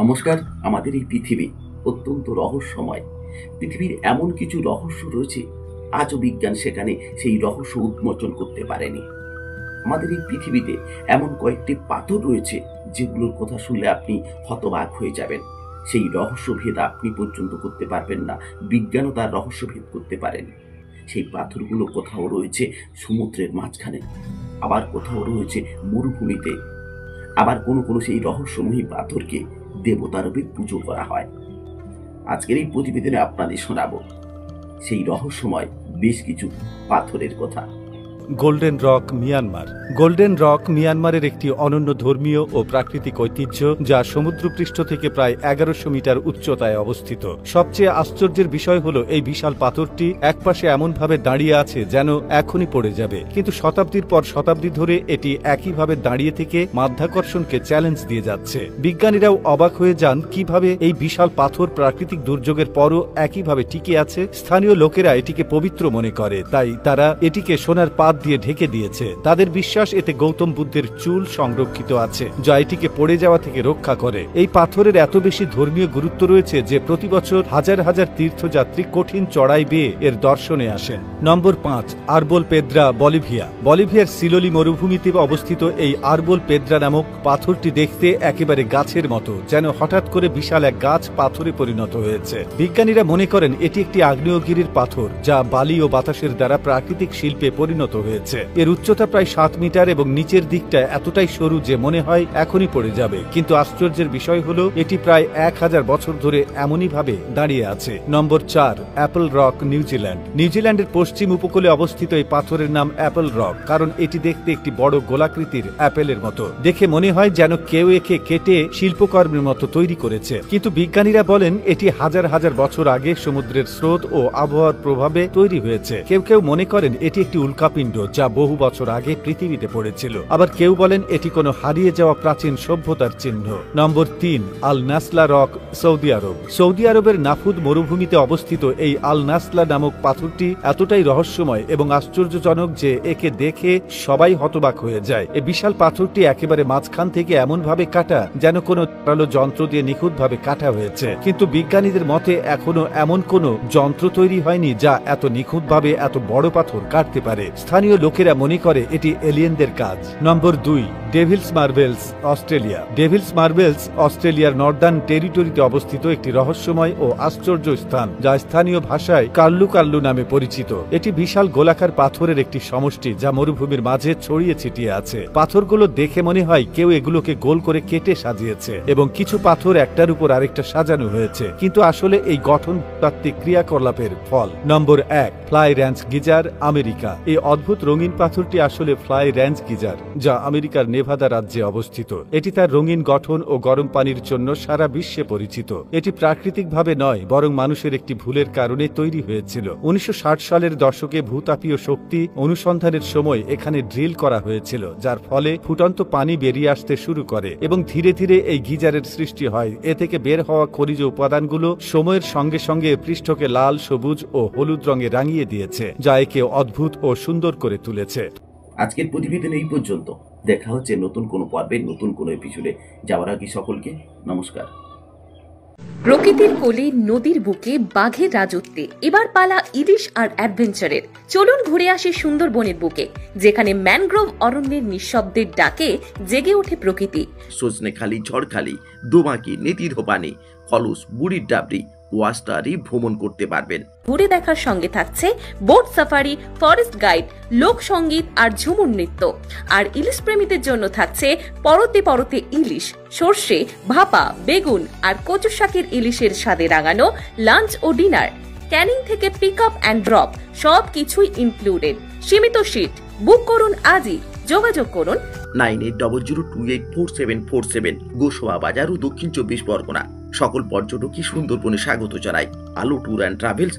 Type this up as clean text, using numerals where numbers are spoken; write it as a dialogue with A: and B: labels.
A: নমস্কার। আমাদের এই পৃথিবী অত্যন্ত রহস্যময়। পৃথিবীর এমন কিছু রহস্য রয়েছে, আজও বিজ্ঞান সেখানে সেই রহস্য উন্মোচন করতে পারেনি। আমাদের এই পৃথিবীতে এমন কয়েকটি পাথর রয়েছে যেগুলোর কথা শুনলে আপনি হতবাক হয়ে যাবেন। সেই রহস্যভেদ আপনি পর্যন্ত করতে পারবেন না, বিজ্ঞানও তার রহস্যভেদ করতে পারেনি। সেই পাথরগুলো কোথাও রয়েছে সমুদ্রের মাঝখানে, আবার কোথাও রয়েছে মরুভূমিতে, আবার কোনো কোনো সেই রহস্যময়ী পাথরকে দেবতারূপে পুজো করা হয়। আজকের এই প্রতিবেদনে আপনাদের শোনাবো সেই রহস্যময় বেশ কিছু পাথরের কথা।
B: Golden rock Myanmar. Golden rock মিয়ানমারের একটি অনন্য ধর্মীয় ও প্রাকৃতিক ঐতিহ্য, যা সমুদ্রপৃষ্ঠ থেকে প্রায় 1100 মিটার উচ্চতায় অবস্থিত। সবচেয়ে আশ্চর্যের বিষয় হল এই বিশাল পাথরটি একপাশে এমনভাবে দাঁড়িয়ে আছে যেন এখনই পড়ে যাবে, কিন্তু শতাব্দীর পর শতাব্দী ধরে এটি একইভাবে দাঁড়িয়ে থেকে মাধ্যাকর্ষণকে চ্যালেঞ্জ দিয়ে যাচ্ছে। বিজ্ঞানীরাও অবাক হয়ে যান কিভাবে এই বিশাল পাথর প্রাকৃতিক দুর্যোগের পরও একইভাবে টিকে আছে। স্থানীয় লোকেরা এটিকে পবিত্র মনে করে, তাই তারা এটিকে সোনার পাত দিয়ে ঢেকে দিয়েছে। তাদের বিশ্বাস এতে গৌতম বুদ্ধের চুল সংরক্ষিত আছে, যা এটিকে পড়ে যাওয়া থেকে রক্ষা করে। এই পাথরের এত বেশি ধর্মীয় গুরুত্ব রয়েছে যে প্রতি বছর হাজার হাজার তীর্থযাত্রী কঠিন চড়াই বেয়ে এর দর্শনে আসেন। নম্বর 5, আরবোল পেদ্রা, বলিভিয়া। বলিভিয়ার সিলোলি মরুভূমিতে অবস্থিত এই আরবোল পেদ্রা নামক পাথরটি দেখতে একেবারে গাছের মতো, যেন হঠাৎ করে বিশাল এক গাছ পাথরে পরিণত হয়েছে। বিজ্ঞানীরা মনে করেন এটি একটি আগ্নেয়গিরির পাথর, যা বালি ও বাতাসের দ্বারা প্রাকৃতিক শিল্পে পরিণত হয়েছে। এর উচ্চতা প্রায় 7 মিটার এবং নিচের দিকটা এতটাই সরু যে মনে হয় এখনই পড়ে যাবে। কিন্তু আশ্চর্যের বিষয় হলো এটি প্রায় 1000 বছর ধরে এমনই ভাবে দাঁড়িয়ে আছে। নম্বর 4, অ্যাপল রক, নিউজিল্যান্ড। নিউজিল্যান্ডের পশ্চিম উপকূলে অবস্থিত এই পাথরের নাম অ্যাপল রক, কারণ এটি দেখতে একটি বড় গোলাকৃতির অ্যাপেলের মতো। দেখে মনে হয় যেন কেউ একে কেটে শিল্পকর্মের মতো তৈরি করেছে। কিন্তু বিজ্ঞানীরা বলেন এটি হাজার হাজার বছর আগে সমুদ্রের স্রোত ও আবহাওয়ার প্রভাবে তৈরি হয়েছে। কেউ কেউ মনে করেন এটি একটি উল্কাপিণ্ড যা বহু বছর আগে পৃথিবীতে পড়েছিল। আবার কেউ বলেন এটি কোনো হারিয়ে যাওয়া প্রাচীন সভ্যতার চিহ্ন। নম্বর 3, আল নাসলা রক, সৌদি আরব। সৌদি আরবের নাফুদ মরুভূমিতে অবস্থিত এই আল নাসলা নামক পাথরটি এতটাই রহস্যময় এবং আশ্চর্যজনক যে একে দেখে সবাই হতবাক হয়ে যায়। এই বিশাল পাথরটি একেবারে মাঝখান থেকে এমন ভাবে কাটা যেন কোনো ধারালো যন্ত্র দিয়ে নিখুঁতভাবে কাটা হয়েছে। কিন্তু বিজ্ঞানীদের মতে এখনো এমন কোনো যন্ত্র তৈরি হয়নি যা এত নিখুঁতভাবে এত বড় পাথর কাটতে পারে। স্থানীয় লোকেরা মনে করে এটি এলিয়েনদের কাজ। Number 2, Devil's Marbles, Australia. Devil's Marbles অস্ট্রেলিয়ার নর্দার্ন টেরিটরিতে অবস্থিত একটি রহস্যময় ও আশ্চর্য স্থান, যা স্থানীয় ভাষায় কাল্লু কাল্লু নামে পরিচিত। এটি বিশাল গোলাকার পাথরের একটি সমষ্টি যা মরুভূমির মাঝে ছড়িয়ে ছিটিয়ে আছে। পাথরগুলো দেখে মনে হয় কেউ এগুলোকে গোল করে কেটে সাজিয়েছে এবং কিছু পাথর একটার উপর আরেকটা সাজানো হয়েছে, কিন্তু আসলে এই গঠনতাত্ত্বিক ক্রিয়াকলাপের ফল। নম্বর 1, ফ্লাই র্যাঞ্চ গিজার, আমেরিকা। এই অদ্ভুত রঙিন পাথরটি আসলে ফ্লাই র্যাঞ্চ গিজার, যা আমেরিকার নেভাদা রাজ্যে অবস্থিত। এটি তার রঙিন গঠন ও গরম পানির জন্য সারা বিশ্বে পরিচিত। এটি প্রাকৃতিকভাবে নয়, বরং মানুষের একটি ভুলের কারণে তৈরি হয়েছিল। 1960 সালের দশকে ভূতাপীয় শক্তি অনুসন্ধানের সময় এখানে ড্রিল করা হয়েছিল, যার ফলে ফুটন্ত পানি বেরিয়ে আসতে শুরু করে এবং ধীরে ধীরে এই গিজারের সৃষ্টি হয়। এ থেকে বের হওয়া খনিজ উপাদানগুলো সময়ের সঙ্গে সঙ্গে পৃষ্ঠকে লাল, সবুজ ও হলুদ রঙে রাঙিয়ে দিয়েছে, যা একে অদ্ভুত ও সুন্দর করে তুলেছে।
A: আজকের প্রতিবেদন এই পর্যন্ত। দেখা হচ্ছে নতুন কোনো পর্বে, নতুন কোনো এপিসোডে। যাওয়ার আগে সকলকে নমস্কার।
C: প্রকৃতির কোলে, নদীর বুকে, বাঘের রাজত্বে এবার পালা ইলিশ আর অ্যাডভেঞ্চারের। চলুন ঘুরে আসি সুন্দরবনের বুকে, যেখানে ম্যানগ্রোভ অরণ্যের নিঃশব্দের ডাকে জেগে ওঠে প্রকৃতি।
A: সজনেখালি, ঝড়খালি, দোমাকি, নেতিরোপানি, কলস, বুড়ির ডাবরি, ওয়াস্টারি ভ্রমণ করতে পারবেন।
C: ঘুরে দেখার সঙ্গে থাকছে বোট সাফারি, ফরেস্ট গাইড, লোকসঙ্গীত আর ঝুমুর নৃত্য। আর ইলিশ প্রেমীদের জন্য থাকছে পরতে পরতে ইলিশ, সর্ষে, ভাপা, বেগুন আর কচু শাকের ইলিশের স্বাদে রাঙানো লাঞ্চ ও ডিনার। ক্যানিং থেকে পিক আপ অ্যান্ড ড্রপ সবকিছুই ইনক্লুডেড। সীমিত সিট, বুক করুন আজই। যোগাযোগ করুন
A: 9800284747, গোসোয়া বাজার ও দক্ষিণ 24 পরগনা। সকল পর্যটকই সুন্দরবনে স্বাগত জানাই। আলো ট্যুর অ্যান্ড ট্রাভেলস।